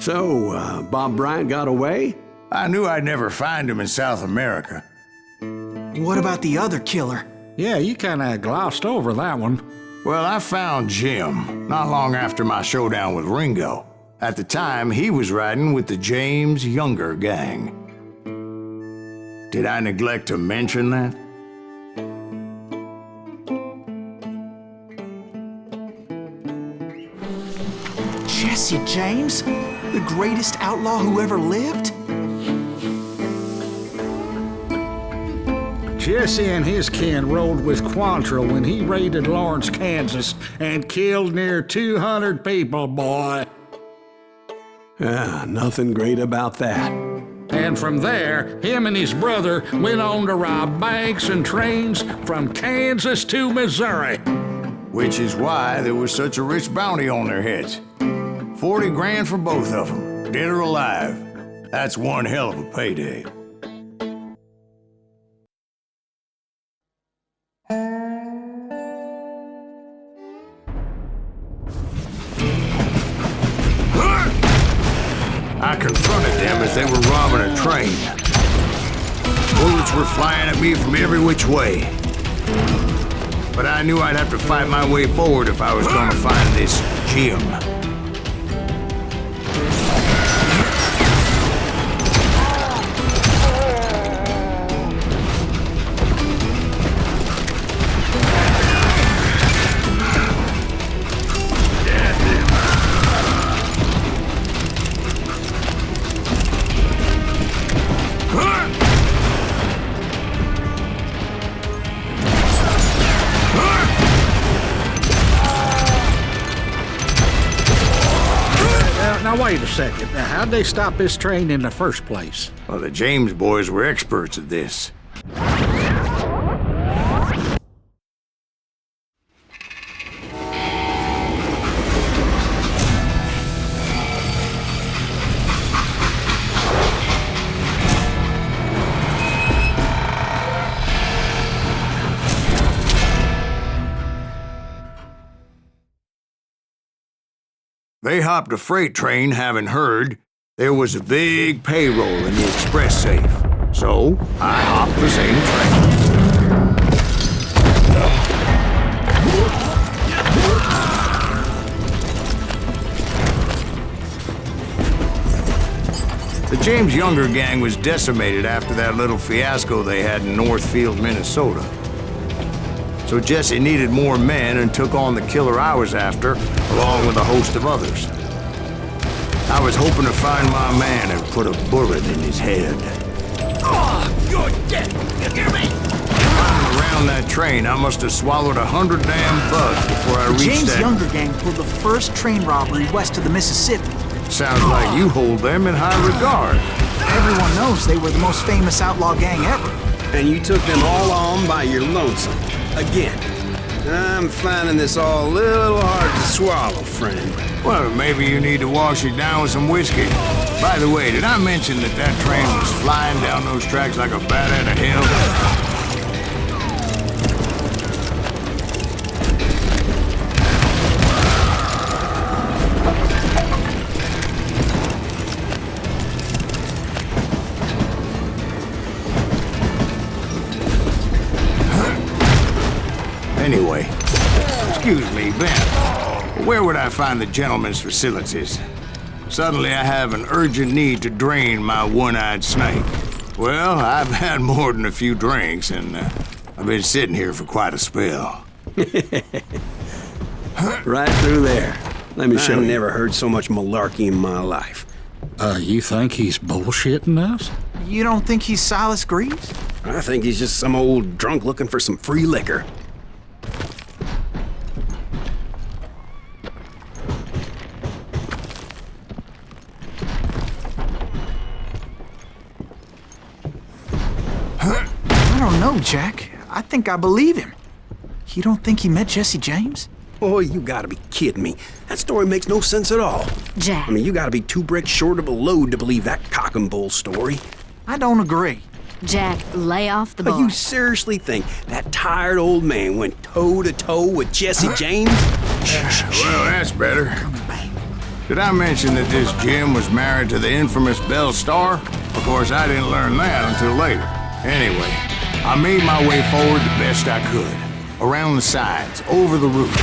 So, Bob Bryant got away? I knew I'd never find him in South America. What about the other killer? Yeah, you kinda glossed over that one. Well, I found Jim not long after my showdown with Ringo. At the time, he was riding with the James Younger gang. Did I neglect to mention that? Jesse James? The greatest outlaw who ever lived? Jesse and his kin rode with Quantrill when he raided Lawrence, Kansas, and killed near 200 people, boy. Nothing great about that. And from there, him and his brother went on to rob banks and trains from Kansas to Missouri. Which is why there was such a rich bounty on their heads. 40 grand for both of them, dead or alive. That's one hell of a payday. I confronted them as they were robbing a train. Bullets were flying at me from every which way. But I knew I'd have to fight my way forward if I was going to find this Jim. Now, wait a second. Now, how'd they stop this train in the first place? Well, the James boys were experts at this. They hopped a freight train, having heard there was a big payroll in the express safe. So, I hopped the same train. The James Younger gang was decimated after that little fiasco they had in Northfield, Minnesota. So Jesse needed more men and took on the killer I was after, along with a host of others. I was hoping to find my man and put a bullet in his head. Oh, you're dead! You hear me? Running around that train, I must have swallowed 100 damn bugs before I reached James that... Younger gang pulled the first train robbery west of the Mississippi. Sounds like you hold them in high regard. Everyone knows they were the most famous outlaw gang ever. And you took them all on by your lonesome. Again. I'm finding this all a little hard to swallow, friend. Well, maybe you need to wash it down with some whiskey. By the way, did I mention that that train was flying down those tracks like a bat out of hell? Anyway, excuse me, Ben. Where would I find the gentleman's facilities? Suddenly I have an urgent need to drain my one-eyed snake. Well, I've had more than a few drinks, and I've been sitting here for quite a spell. Right through there. Let me show you. I've never heard so much malarkey in my life. You think he's bullshitting us? You don't think he's Silas Greaves? I think he's just some old drunk looking for some free liquor. I don't know, Jack. I think I believe him. You don't think he met Jesse James? Oh, you gotta be kidding me. That story makes no sense at all. Jack. I mean, you gotta be 2 bricks short of a load to believe that cock and bull story. I don't agree. Jack, lay off the But bar. you seriously think that tired old man went toe-to-toe with Jesse James? Well, that's better. Did I mention that this Jim was married to the infamous Belle Starr? Of course, I didn't learn that until later. Anyway, I made my way forward the best I could. Around the sides, over the roof.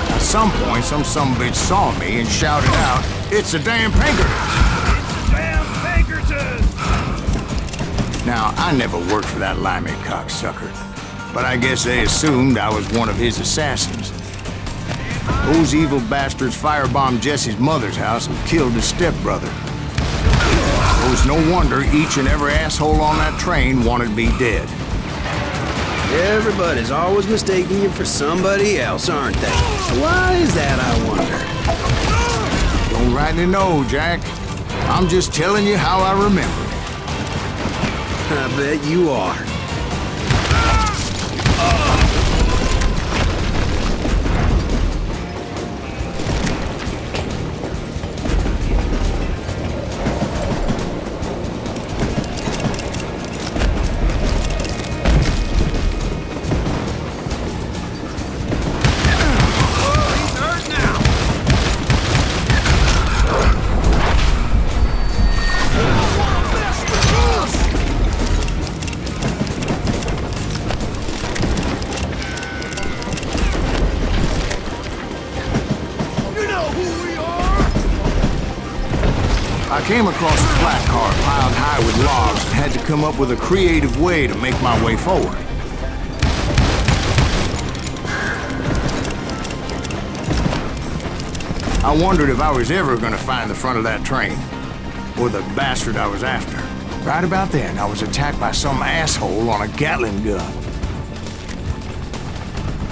At some point, some sumbitch saw me and shouted out, "It's a damn Pinkerton!" Damn Pinkerton! Now, I never worked for that limey cocksucker, but I guess they assumed I was one of his assassins. Those evil bastards firebombed Jesse's mother's house and killed his stepbrother. It was no wonder each and every asshole on that train wanted me dead. Everybody's always mistaking you for somebody else, aren't they? Why is that, I wonder? Don't rightly know, Jack. I'm just telling you how I remember it. I bet you are. I came across a flat car piled high with logs and had to come up with a creative way to make my way forward. I wondered if I was ever going to find the front of that train, or the bastard I was after. Right about then, I was attacked by some asshole on a Gatling gun.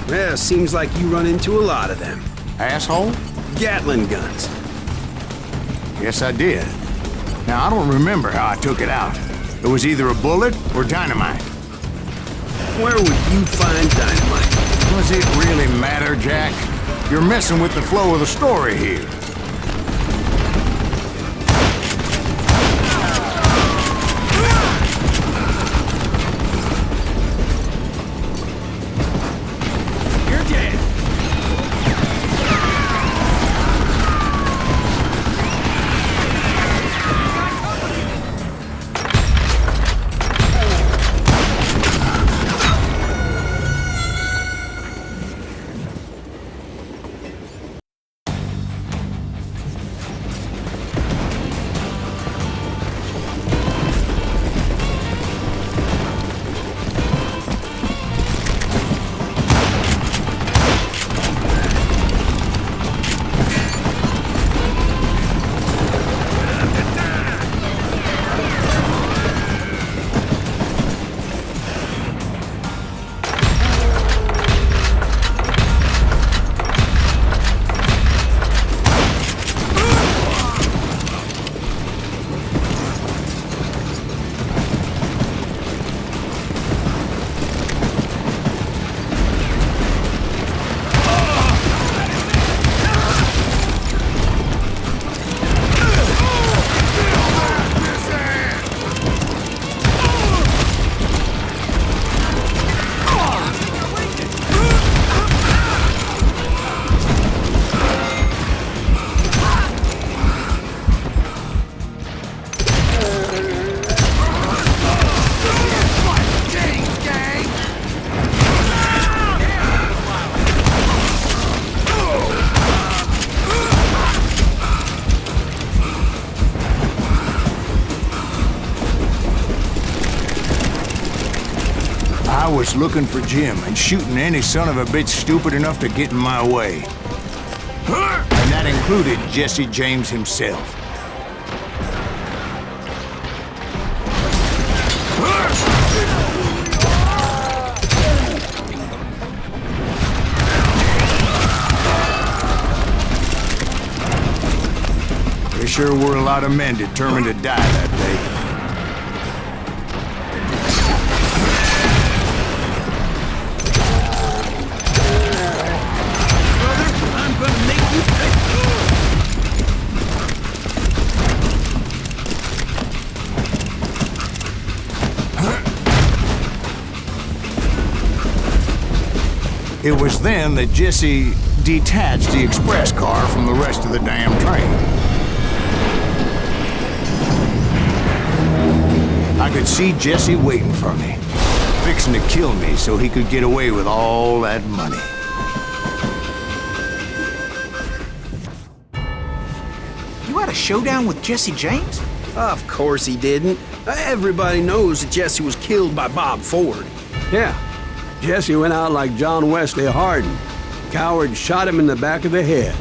Well, seems like you run into a lot of them. Asshole? Gatling guns. Yes, I did. Now, I don't remember how I took it out. It was either a bullet or dynamite. Where would you find dynamite? Does it really matter, Jack? You're messing with the flow of the story here. You're dead! I was looking for Jim and shooting any son of a bitch stupid enough to get in my way. And that included Jesse James himself. There sure were a lot of men determined to die that day. It was then that Jesse detach the express car from the rest of the damn train. I could see Jesse waiting for me, fixing to kill me so he could get away with all that money. You had a showdown with Jesse James? Of course he didn't. Everybody knows that Jesse was killed by Bob Ford. Yeah. Jesse went out like John Wesley Hardin. Coward shot him in the back of the head.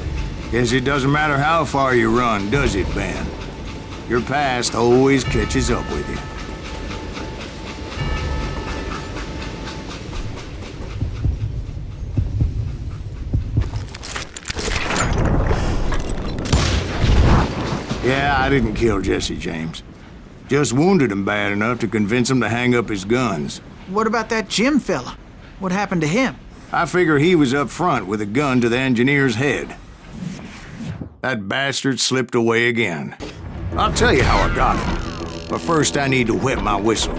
Guess it doesn't matter how far you run, does it, Ben? Your past always catches up with you. Yeah, I didn't kill Jesse James. Just wounded him bad enough to convince him to hang up his guns. What about that Jim fella? What happened to him? I figure he was up front with a gun to the engineer's head. That bastard slipped away again. I'll tell you how I got him. But first I need to wet my whistle.